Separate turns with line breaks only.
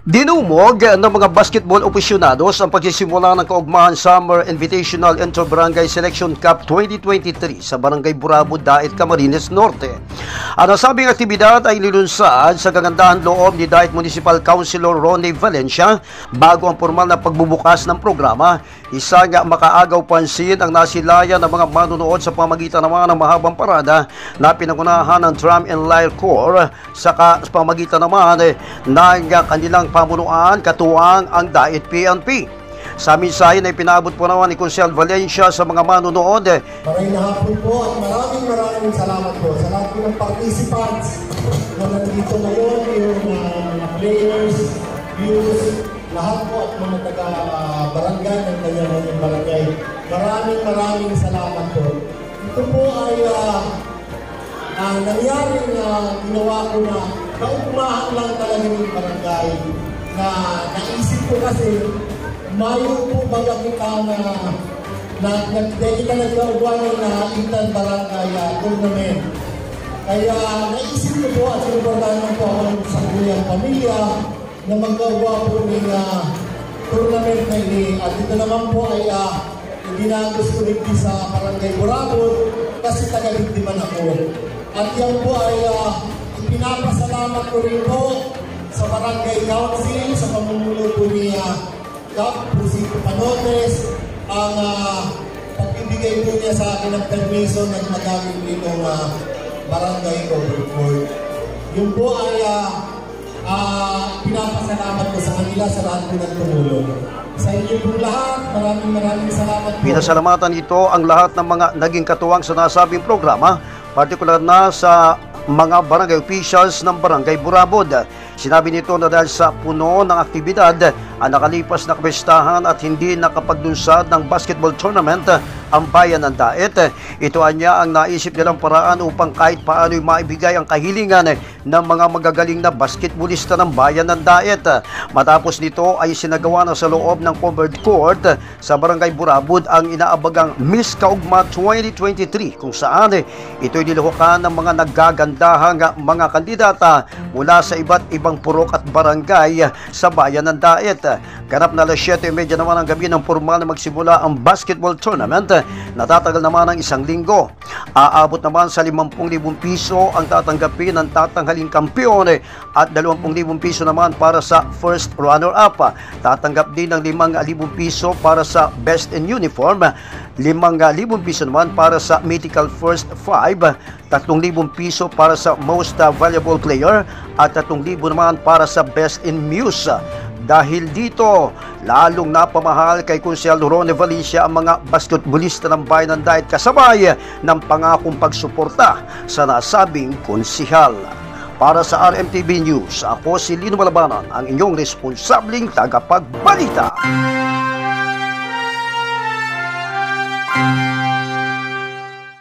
Dinumog ng mga basketball aficionados ang pagsisimula ng kaugmahan Summer Invitational Inter-Barangay Selection Cup 2023 sa Barangay Burabo, Daet, Camarines Norte. Ang nasabing aktibidad ay nilunsad sa kagandahan loob ni Daet Municipal Councilor Ronnie Valencia bago ang formal na pagbubukas ng programa. Isang makaagaw pansin ang nasilayan ng mga manunood sa pamagitan naman ng mahabang parada na pinangunahan ng Drum and Lyre Corps sa pamagitan naman ng kanilang pamunuan katuwang ang Daet PNP. Sa mensahe na ipinabot po naman ni Consel Valencia sa mga manunood.
Maraming hapon po at maraming salamat po sa lahat ng participants na nandito ngayon, yung players, viewers, lahat po at mga taga-barangay ng kanyang barangay. Maraming salamat po. Ito po ay nangyaring ginawa ko na kaugmahan lang talaga ng barangay na naisip ko kasi mayo po baga kita na kita nagkaugwanan na inter-barangay tournament. Kaya naisip ko po at sinuportahan po ako sa kanyang pamilya na magkaugwa po ng tournament na ini. At ito naman po ay ginagos ko rin sa Barangay Burabo kasi taga-biktiman ako. At yan po ay pinapasalamat ko rin po sa Barangay Council, sa pamumuno po ni Cap Pusito Panotes, ang pagbibigay po niya sa akin ng permission na magamit itong Barangay Overboard. Yung po ay pinapasalamat ko sa kanila sa lahat po ng tumulong. Sa inyo po lahat, maraming salamat po.
Pinasalamatan ito ang lahat ng mga naging katuwang sa nasabing programa, partikular na sa mga barangay officials ng Barangay Burabod. Sinabi nito na dahil sa puno ng aktibidad ang nakalipas na kapistahan at hindi nakapaglunsad ng basketball tournament ang bayan ng Daet. Ito anya ang naisip nilang paraan upang kahit paano maibigay ang kahilingan ng mga magagaling na basketballista ng bayan ng Daet. Matapos nito ay sinagawa na sa loob ng covered court sa Barangay Burabod ang inaabagang Miss Kaugma 2023 kung saan ito'y niluhukan ng mga naggagandahang mga kandidata mula sa iba't ibang purok at barangay sa bayan ng Daet. Ganap na alas 7:30 naman ang gabi ng formal na magsimula ang basketball tournament na tatagal naman ng 1 linggo. Aabot naman sa 50,000 piso ang tatanggapin ng tatanghaling kampiyon at 20,000 piso naman para sa first runner-up. Tatanggap din ng 5,000 piso para sa best in uniform, 5,000 piso naman para sa mythical first 5, 3,000 piso para sa most valuable player at 3,000 naman para sa best in muse. Dahil dito, lalong napamahal kay Consel Ronnie Valencia ang mga basketballista ng bayan ng Daet kasabay ng pangakong pagsuporta sa nasabing konsihal. Para sa RMTV News, ako si Lino Malabanan, ang inyong responsabling tagapagbalita.